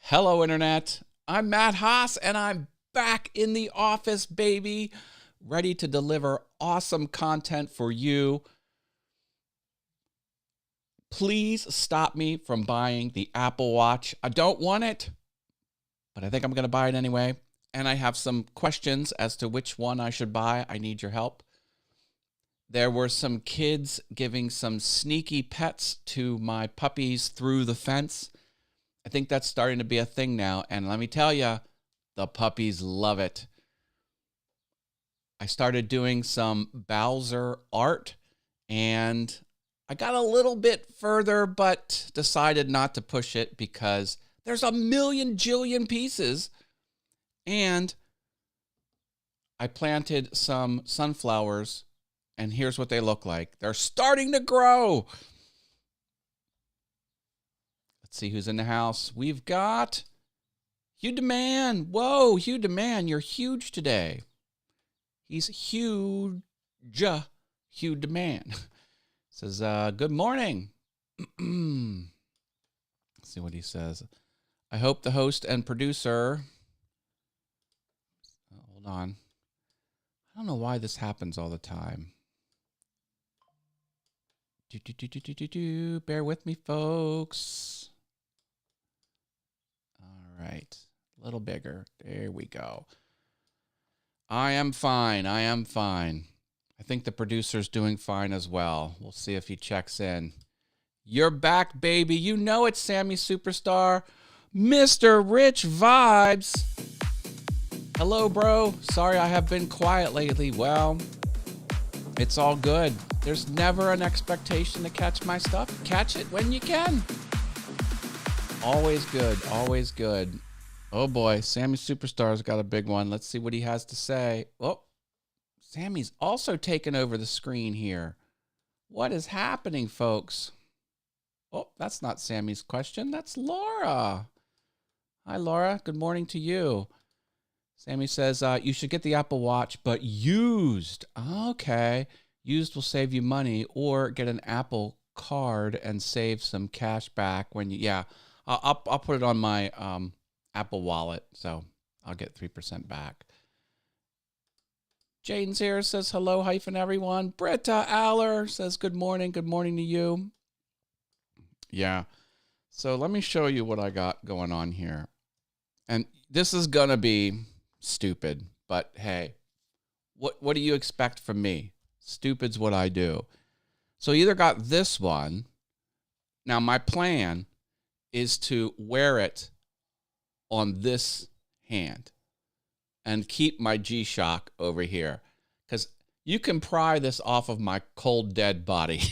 Hello, Internet. I'm Matt Haas, and I'm back in the office, baby, ready to deliver awesome content for you. Please stop me from buying the Apple Watch. I don't want it, but I think I'm going to buy it anyway. And I have some questions as to which one I should buy. I need your help. There were some kids giving some sneaky pets to my puppies through the fence. I think that's starting to be a thing now. And let me tell you, the puppies love it. I started doing some Bowser art, and I got a little bit further, but decided not to push it because there's a million jillion pieces. And I planted some sunflowers, and here's what they look like. They're starting to grow. Let's see who's in the house. We've got Hugh DeMan. Whoa, Hugh DeMan, you're huge today. He's huge. Hugh DeMan. Says, good morning. Let's see what he says. I hope the host and producer... Hold on. I don't know why this happens all the time. Bear with me, folks. All right. A little bigger. There we go. I am fine. I think the producer's doing fine as well. We'll see if he checks in. You're back, baby. You know it's Sammy Superstar. Mr. Rich Vibes. Hello, bro. Sorry I have been quiet lately. Well, it's all good. There's never an expectation to catch my stuff. Catch it when you can. Always good. Always good. Oh, boy. Sammy Superstar's got a big one. Let's see what he has to say. Oh, Sammy's also taken over the screen here. What is happening, folks? Oh, that's not Sammy's question. That's Laura. Hi, Laura. Good morning to you. Sammy says, you should get the Apple Watch, but used. Okay. Used will save you money, or get an Apple card and save some cash back when you, yeah. I'll put it on my Apple wallet, so I'll get 3% back. Jaden's here, says hello, everyone. Britta Aller says good morning to you. Yeah. So let me show you what I got going on here. And this is going to be stupid, but hey, what do you expect from me? Stupid's what I do. So either got this one. Now my plan is to wear it on this hand and keep my G-Shock over here, because you can pry this off of my cold, dead body.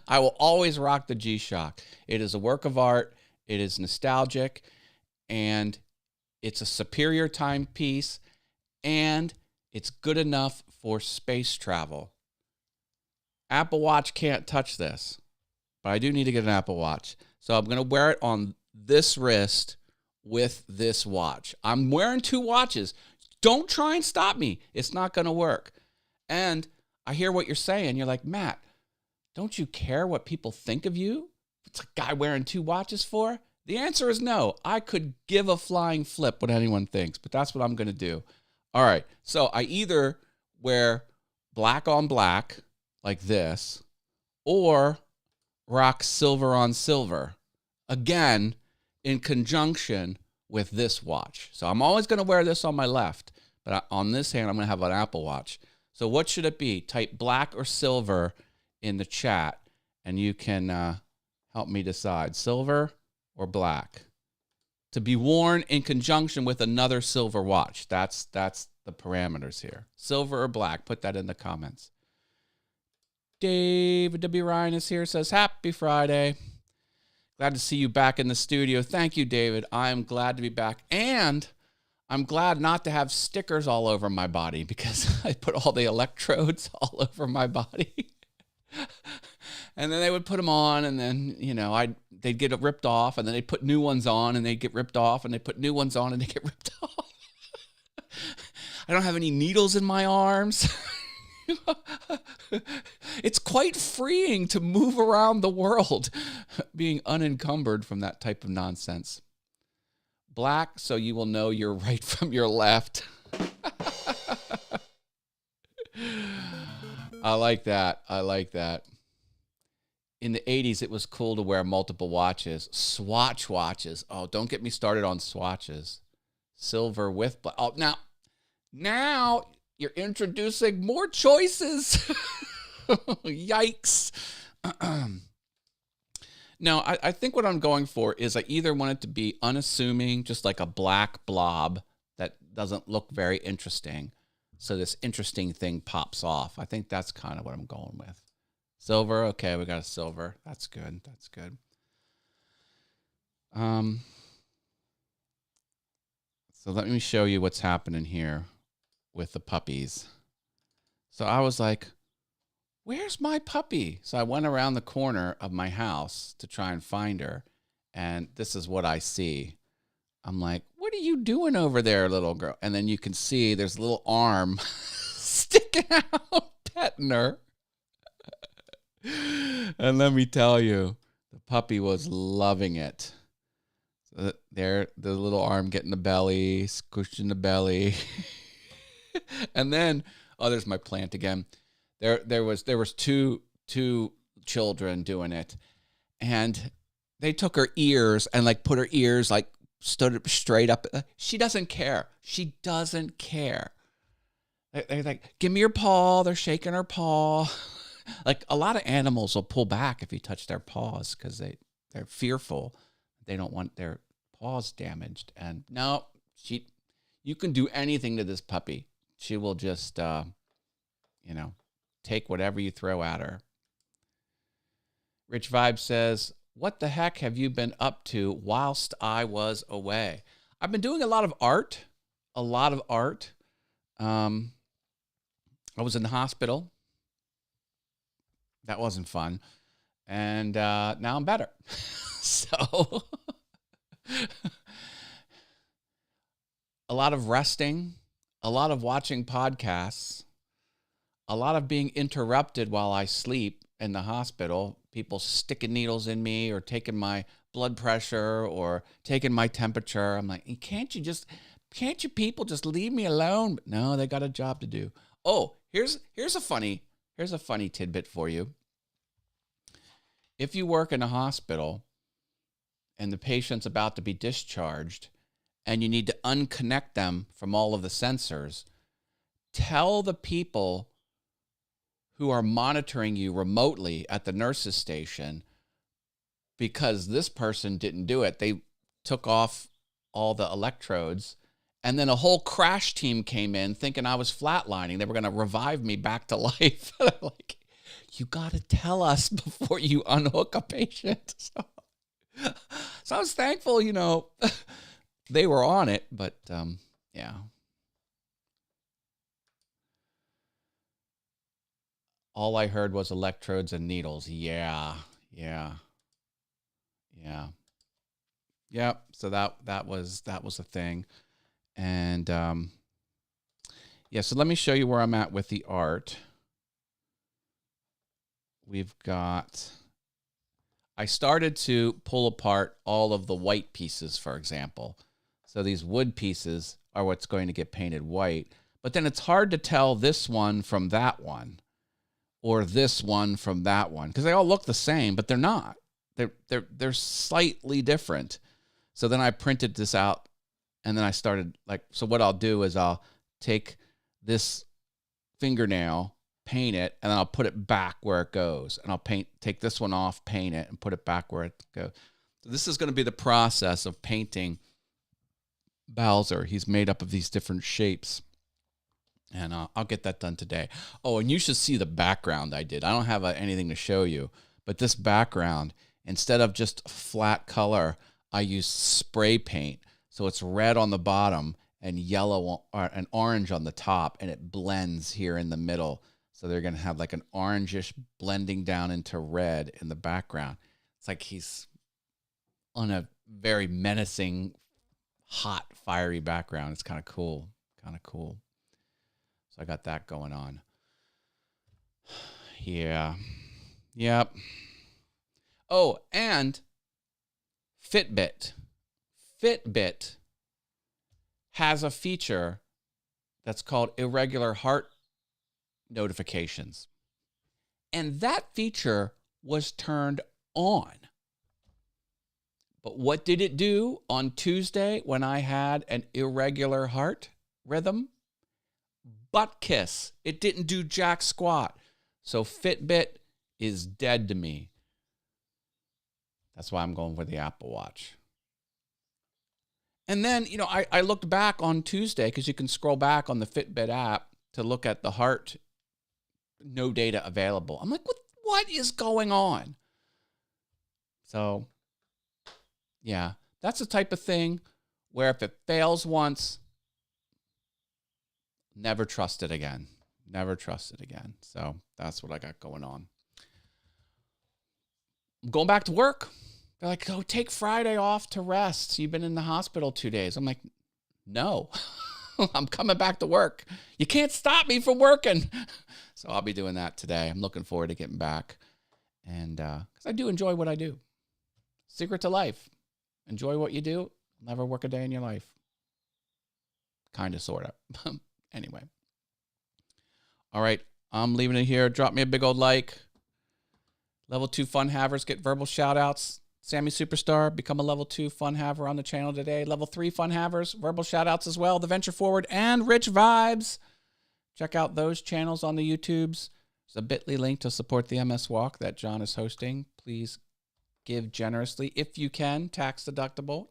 I will always rock the G-Shock. It is a work of art. It is nostalgic, and it's a superior timepiece, and it's good enough for space travel. Apple Watch can't touch this, but I do need to get an Apple Watch. So I'm going to wear it on this wrist with this watch. I'm wearing two watches. Don't try and stop me. It's not going to work. And I hear what you're saying. You're like, Matt, don't you care what people think of you? It's a guy wearing two watches for? The answer is no. I could give a flying flip what anyone thinks, but that's what I'm going to do. All right. So I either wear black on black like this, or rock silver on silver. Again, in conjunction with this watch. So I'm always going to wear this on my left, but on this hand, I'm going to have an Apple Watch. So what should it be? Type black or silver in the chat, and you can help me decide. Silver or black? To be worn in conjunction with another silver watch. That's the parameters here. Silver or black? Put that in the comments. David W. Ryan is here, says, happy Friday. Glad to see you back in the studio. Thank you, David. I'm glad to be back. And I'm glad not to have stickers all over my body, because I put all the electrodes all over my body. And then they would put them on, and then, they'd get ripped off, and then they'd put new ones on, and they'd get ripped off, and they put new ones on, and they get ripped off. I don't have any needles in my arms. It's quite freeing to move around the world being unencumbered from that type of nonsense. black so you will know your right from your left. I like that. I like that. In the 80s, it was cool to wear multiple watches. Swatch watches. Oh, don't get me started on swatches. Silver with black. Oh, now you're introducing more choices. Yikes. No, I think what I'm going for is I either want it to be unassuming, just like a black blob that doesn't look very interesting. So this interesting thing pops off. I think that's kind of what I'm going with. Silver. Okay, we got a silver. That's good. That's good. So let me show you what's happening here with the puppies. So I was like, where's my puppy? So I went around the corner of my house to try and find her. And this is what I see. I'm like, what are you doing over there, little girl? And then you can see there's a little arm sticking out, petting her. And let me tell you, the puppy was loving it. So there, the little arm getting the belly, squishing the belly. And then, oh, there's my plant again. There was two children doing it, and they took her ears and like put her ears like stood straight up. She doesn't care. She doesn't care. They're like, give me your paw. They're shaking her paw. Like a lot of animals will pull back if you touch their paws because they're fearful. They don't want their paws damaged. And no, you can do anything to this puppy. She will just, take whatever you throw at her. Rich Vibe says, what the heck have you been up to whilst I was away? I've been doing a lot of art. I was in the hospital. That wasn't fun. And now I'm better. So a lot of resting, a lot of watching podcasts, a lot of being interrupted while I sleep in the hospital, people sticking needles in me or taking my blood pressure or taking my temperature. I'm like, can't you people just leave me alone? But no, they got a job to do. Oh, here's a funny tidbit for you. If you work in a hospital and the patient's about to be discharged and you need to unconnect them from all of the sensors, tell the people who are monitoring you remotely at the nurse's station, because this person didn't do it. They took off all the electrodes, and then a whole crash team came in thinking I was flatlining. They were going to revive me back to life. Like, you got to tell us before you unhook a patient. So I was thankful, they were on it, but yeah. All I heard was electrodes and needles. Yeah. So that was a thing. And so let me show you where I'm at with the art. I started to pull apart all of the white pieces, for example. So these wood pieces are what's going to get painted white. But then it's hard to tell this one from that one, or this one from that one, because they all look the same, but they're not. They're slightly different. So then I printed this out, and then I started so what I'll do is I'll take this fingernail, paint it, and then I'll put it back where it goes. And I'll take this one off, paint it, and put it back where it goes. So this is going to be the process of painting Bowser. He's made up of these different shapes. And I'll get that done today. Oh, and you should see the background I did. I don't have anything to show you, but this background, instead of just flat color, I used spray paint. So it's red on the bottom and yellow and orange on the top, and it blends here in the middle. So they're going to have like an orangish blending down into red in the background. It's like he's on a very menacing, hot, fiery background. It's kind of cool. I got that going on. Yeah. Yep. Oh, and Fitbit has a feature that's called irregular heart notifications. And that feature was turned on. But what did it do on Tuesday when I had an irregular heart rhythm? Butt kiss. It didn't do jack squat. So Fitbit is dead to me. That's why I'm going with the Apple Watch. And then, I looked back on Tuesday because you can scroll back on the Fitbit app to look at the heart, no data available. I'm like, what is going on? So, yeah, that's the type of thing where if it fails once, never trust it again. Never trust it again. So that's what I got going on. I'm going back to work. They're like, go take Friday off to rest. You've been in the hospital 2 days. I'm like, no, I'm coming back to work. You can't stop me from working. So I'll be doing that today. I'm looking forward to getting back. And because I do enjoy what I do. Secret to life. Enjoy what you do. Never work a day in your life. Kind of, sort of. Anyway. All right. I'm leaving it here. Drop me a big old like. Level 2 fun havers get verbal shout outs. Sammy Superstar, become a level 2 fun haver on the channel today. Level 3 fun havers, verbal shout outs as well. The Venture Forward and Rich Vibes. Check out those channels on the YouTubes. There's a bit.ly link to support the MS Walk that John is hosting. Please give generously if you can, tax deductible.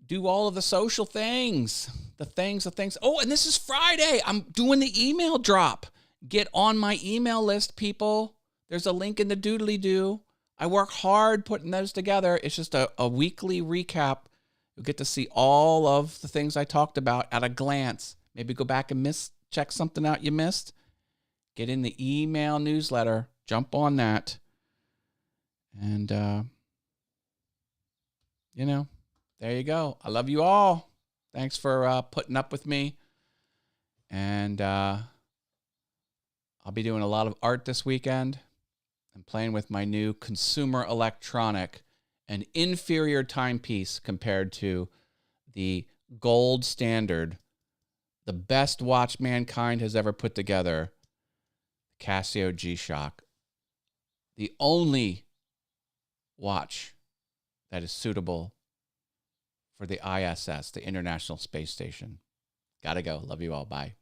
Do all of the social things. The things. Oh, and this is Friday. I'm doing the email drop. Get on my email list, people. There's a link in the doodly-doo. I work hard putting those together. It's just a weekly recap. You'll get to see all of the things I talked about at a glance. Maybe go back and check something out you missed. Get in the email newsletter. Jump on that. And, there you go. I love you all. Thanks for putting up with me. And I'll be doing a lot of art this weekend. I'm playing with my new consumer electronic, an inferior timepiece compared to the gold standard, the best watch mankind has ever put together, Casio G-Shock. The only watch that is suitable for the ISS, the International Space Station. Gotta go. Love you all. Bye.